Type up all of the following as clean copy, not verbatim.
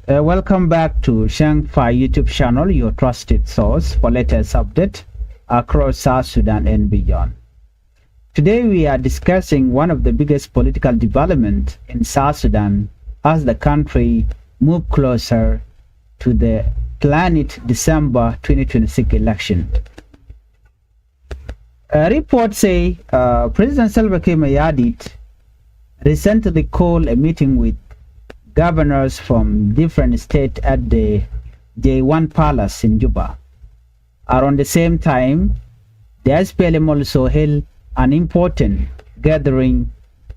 Welcome back to Changfied YouTube channel, your trusted source for latest update across South Sudan and beyond. Today we are discussing one of the biggest political developments in South Sudan as the country moves closer to the planned December 2026 election. Reports say President Salva Kiir Mayardit recently called a meeting with governors from different states at the J1 Palace in Juba. Around the same time, the SPLM also held an important gathering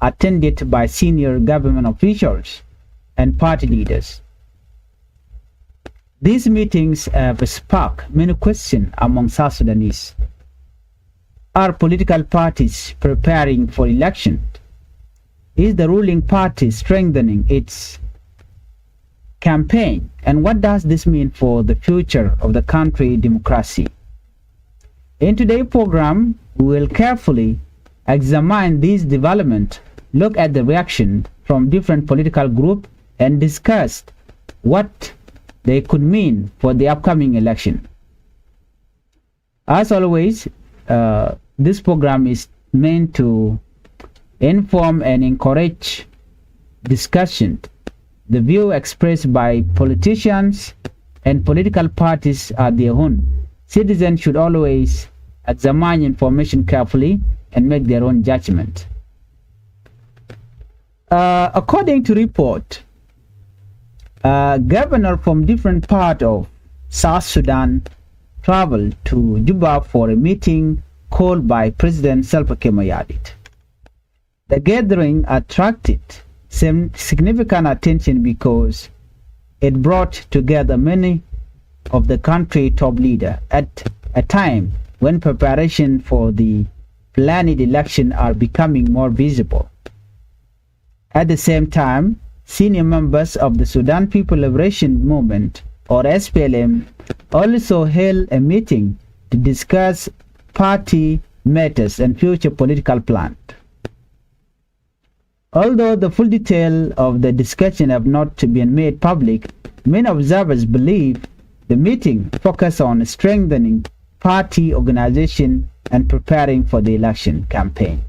attended by senior government officials and party leaders. These meetings have sparked many questions among South Sudanese. Are political parties preparing for election? Is the ruling party strengthening its campaign? And what does this mean for the future of the country's democracy? In today's program, we will carefully examine these developments, look at the reaction from different political groups, and discuss what they could mean for the upcoming election. As always, this program is meant to inform and encourage discussion. The view expressed by politicians and political parties are their own. Citizens should always examine information carefully and make their own judgment. According to report, governors from different parts of South Sudan traveled to Juba for a meeting called by President Salva Kiir Mayardit. The gathering attracted some significant attention because it brought together many of the country's top leaders at a time when preparation for the planned election are becoming more visible. At the same time, senior members of the Sudan People Liberation Movement, or SPLM, also held a meeting to discuss party matters and future political plans. Although the full detail of the discussion have not been made public, many observers believe the meeting focused on strengthening party organization and preparing for the election campaign.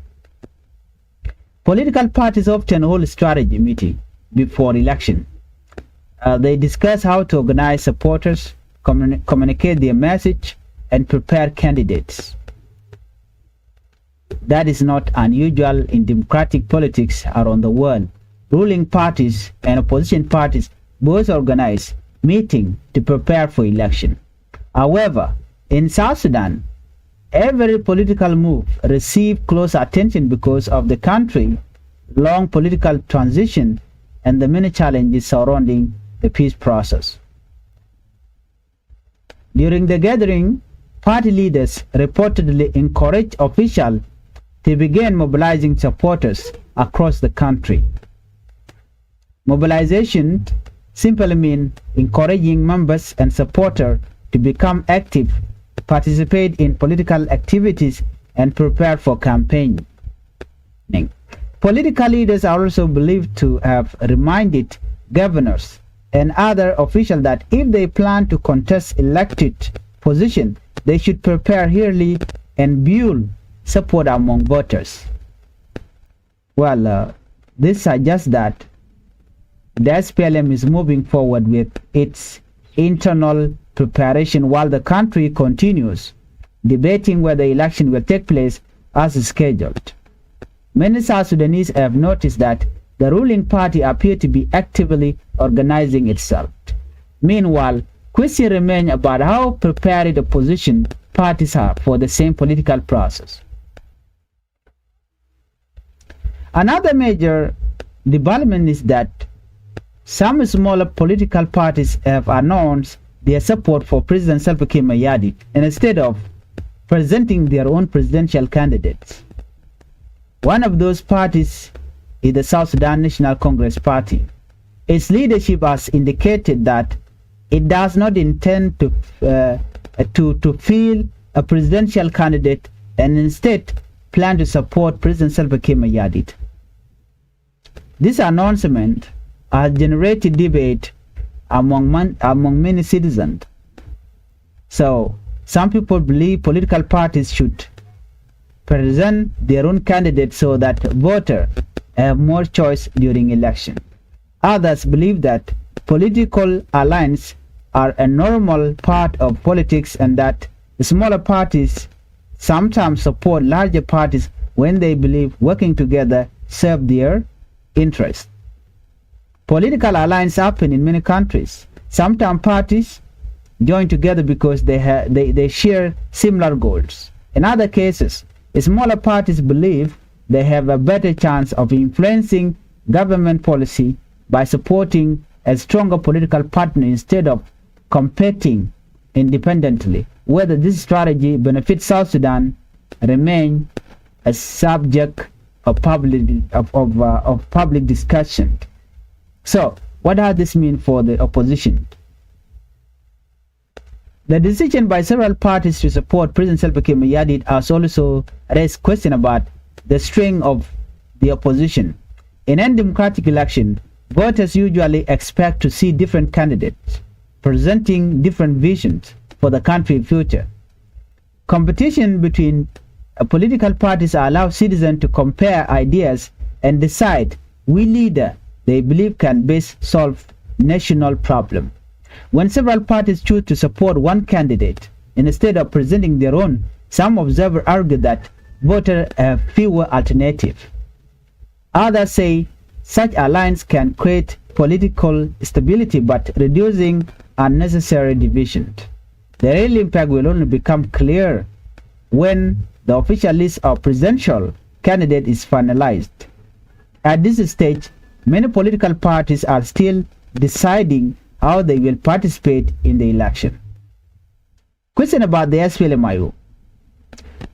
Political parties often hold a strategy meeting before election. They discuss how to organize supporters, communicate their message, and prepare candidates. That is not unusual in democratic politics around the world. Ruling parties and opposition parties both organize meetings to prepare for election. However, in South Sudan, every political move receives close attention because of the country's long political transition and the many challenges surrounding the peace process. During the gathering, party leaders reportedly encouraged officials to begin mobilizing supporters across the country. Mobilization simply means encouraging members and supporters to become active, participate in political activities, and prepare for campaigning. Political leaders are also believed to have reminded governors and other officials that if they plan to contest elected position, they should prepare early and build support among voters. Well, this suggests that the SPLM is moving forward with its internal preparation while the country continues debating whether the election will take place as scheduled. Many South Sudanese have noticed that the ruling party appears to be actively organizing itself. Meanwhile, questions remain about how prepared the opposition parties are for the same political process. Another major development is that some smaller political parties have announced their support for President Salva Kiir Mayardit instead of presenting their own presidential candidates. One of those parties is the South Sudan National Congress Party. Its leadership has indicated that it does not intend to field a presidential candidate and instead plan to support President Salva Kiir Mayardit. This announcement has generated debate among many citizens. So some people believe political parties should present their own candidates so that voters have more choice during election. Others believe that political alliances are a normal part of politics and that smaller parties sometimes support larger parties when they believe working together serve their interests. Political alliances happen in many countries. Sometimes parties join together because they share similar goals. In other cases, smaller parties believe they have a better chance of influencing government policy by supporting a stronger political partner instead of competing independently. Whether this strategy benefits South Sudan remains a subject of public discussion. So, what does this mean for the opposition? The decision by several parties to support President Salva Kiir Mayardit has also raised questions about the strength of the opposition. In any democratic election, voters usually expect to see different candidates presenting different visions for the country's future. Competition between political parties allows citizens to compare ideas and decide which leader they believe can best solve national problems. When several parties choose to support one candidate instead of presenting their own, some observers argue that voters have fewer alternatives. Others say such alliance can create political stability but reducing unnecessary division. The real impact will only become clear when the official list of presidential candidates is finalized. At this stage, many political parties are still deciding how they will participate in the election. Question about the SPLMIO.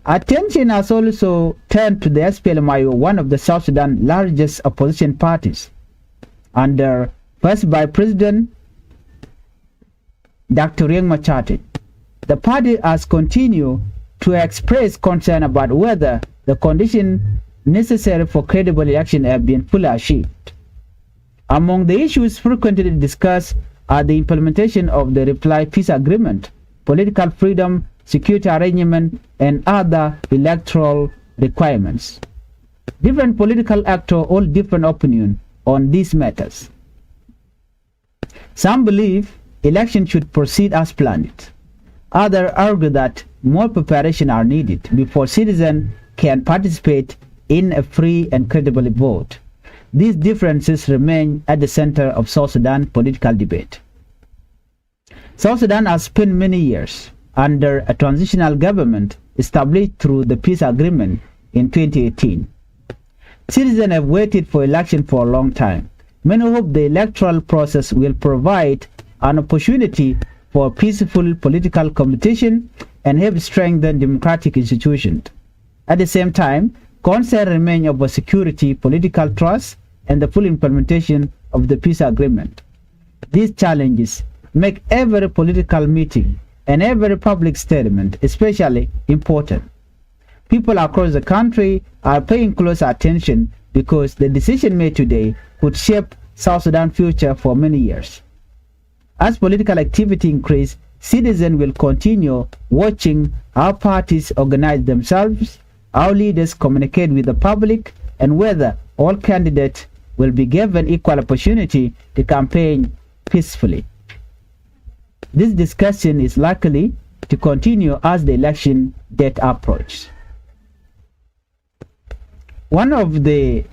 Attention has also turned to the SPLMIO, one of the South Sudan's largest opposition parties, under first by President Dr. Riek Machar. The party has continued to express concern about whether the conditions necessary for credible election have been fully achieved. Among the issues frequently discussed are the implementation of the Reply Peace Agreement, political freedom, security arrangement, and other electoral requirements. Different political actors hold different opinions on these matters. Some believe elections should proceed as planned. Others argue that more preparation are needed before citizens can participate in a free and credible vote. These differences remain at the center of South Sudan political debate. South Sudan has spent many years under a transitional government established through the peace agreement in 2018. Citizens have waited for election for a long time. Many hope the electoral process will provide an opportunity for peaceful political competition and help strengthen democratic institutions. At the same time, concerns remain over security, political trust, and the full implementation of the peace agreement. These challenges make every political meeting and every public statement especially important. People across the country are paying close attention because the decision made today could shape South Sudan's future for many years. As political activity increases, citizens will continue watching how parties organize themselves, how leaders communicate with the public, and whether all candidates will be given equal opportunity to campaign peacefully. This discussion is likely to continue as the election date approaches. One of the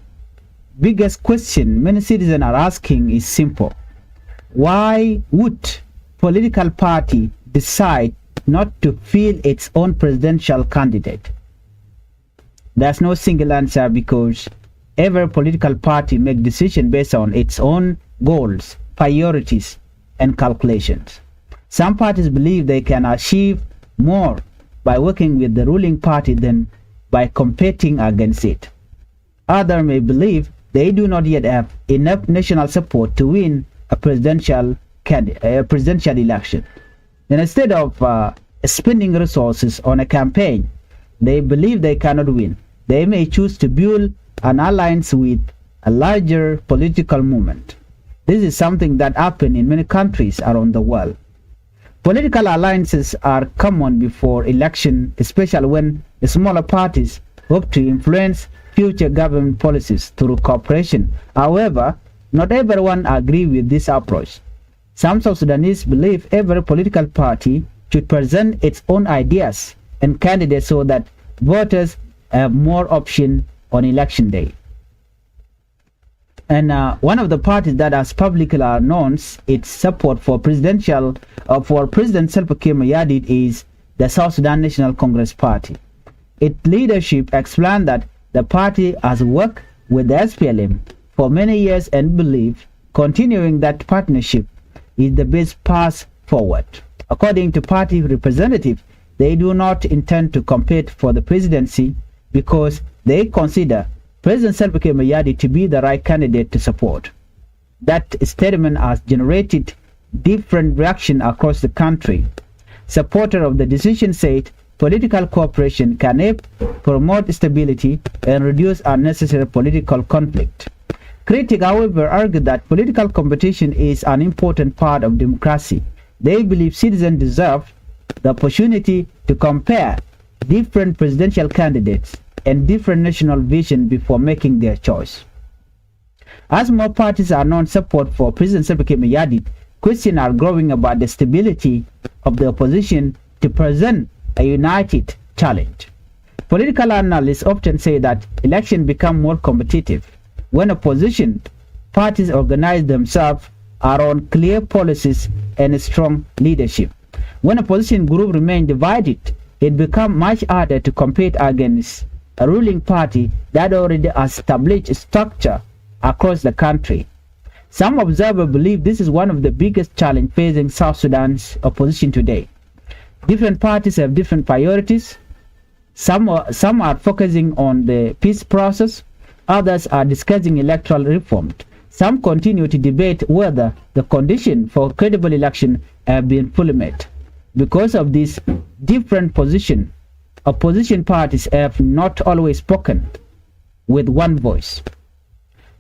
biggest questions many citizens are asking is simple. Why would political party decide not to field its own presidential candidate? There's no single answer because every political party makes decisions based on its own goals, priorities, and calculations. Some parties believe they can achieve more by working with the ruling party than by competing against it. Others may believe they do not yet have enough national support to win a presidential election. And instead of spending resources on a campaign they believe they cannot win, they may choose to build an alliance with a larger political movement. This is something that happens in many countries around the world. Political alliances are common before election, especially when the smaller parties hope to influence future government policies through cooperation. However, not everyone agrees with this approach. Some South Sudanese believe every political party should present its own ideas and candidates so that voters have more options on election day. And one of the parties that has publicly announced its support for President Salva Kiir Mayardit is the South Sudan National Congress Party. Its leadership explained that the party has worked with the SPLM for many years and believe continuing that partnership is the best path forward. According to party representatives, they do not intend to compete for the presidency because they consider President Salva Kiir Mayardit to be the right candidate to support. That statement has generated different reactions across the country. Supporters of the decision said political cooperation can help promote stability and reduce unnecessary political conflict. Critics, however, argue that political competition is an important part of democracy. They believe citizens deserve the opportunity to compare different presidential candidates and different national vision before making their choice. As more parties announce support for President Salva Kiir Mayardit, questions are growing about the stability of the opposition to present a united challenge. Political analysts often say that elections become more competitive when opposition parties organize themselves around clear policies and strong leadership. When opposition groups remain divided, it becomes much harder to compete against a ruling party that already has established structure across the country. Some observers believe this is one of the biggest challenges facing South Sudan's opposition today. Different parties have different priorities. Some are focusing on the peace process. Others are discussing electoral reform. Some continue to debate whether the conditions for credible election have been fully met. Because of this different position, opposition parties have not always spoken with one voice.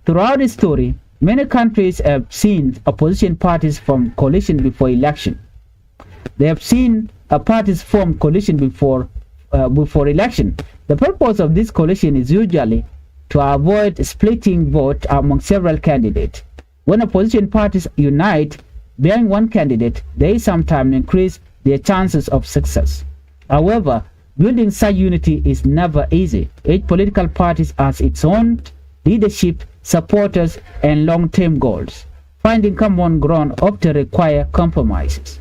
Throughout the story, many countries have seen opposition parties form coalition before election. They have seen parties form coalition before election. The purpose of this coalition is usually to avoid splitting vote among several candidates. When opposition parties unite behind one candidate, they sometimes increase their chances of success. However, building such unity is never easy. Each political party has its own leadership, supporters, and long-term goals. Finding common ground often requires compromises.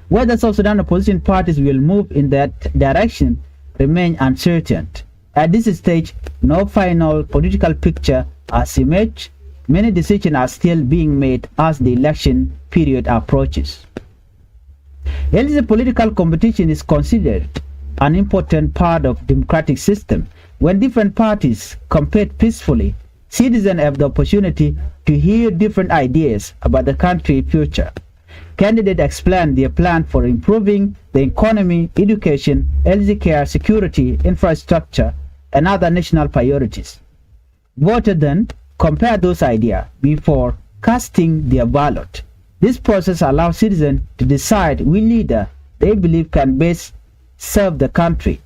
Whether South Sudan opposition parties will move in that direction remains uncertain. At this stage, no final political picture has emerged. Many decisions are still being made as the election period approaches. Healthy political competition is considered an important part of democratic system. When different parties compete peacefully, citizens have the opportunity to hear different ideas about the country's future. Candidates explain their plan for improving the economy, education, healthcare, security, infrastructure, and other national priorities. Voters then compare those ideas before casting their ballot. This process allows citizens to decide which leader they believe can best serve the country.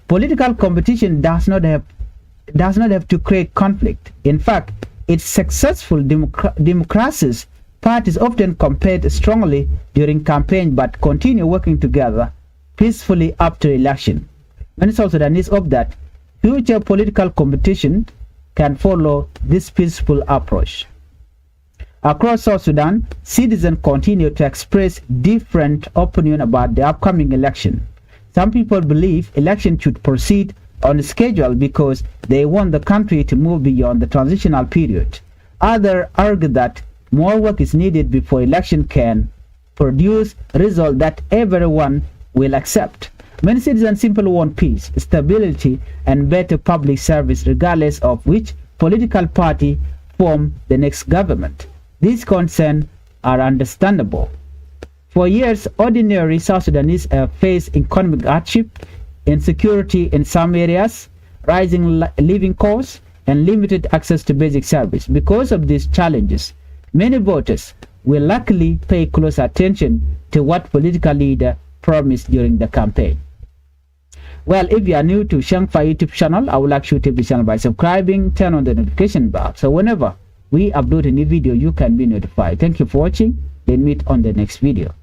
Political competition does not have to create conflict. In fact, in successful democracies, parties often compete strongly during campaign but continue working together peacefully after election. Many South Sudanese hope that future political competition can follow this peaceful approach. Across South Sudan, citizens continue to express different opinions about the upcoming election. Some people believe election should proceed on schedule because they want the country to move beyond the transitional period. Others argue that more work is needed before election can produce results that everyone will accept. Many citizens simply want peace, stability, and better public service regardless of which political party forms the next government. These concerns are understandable. For years, ordinary South Sudanese have faced economic hardship, insecurity in some areas, rising living costs, and limited access to basic service. Because of these challenges, many voters will likely pay close attention to what political leader promised during the campaign. Well, if you are new to Changfied YouTube channel, I would like you to tip the channel by subscribing, turn on the notification bell, so whenever we upload a new video, you can be notified. Thank you for watching. Let's meet on the next video.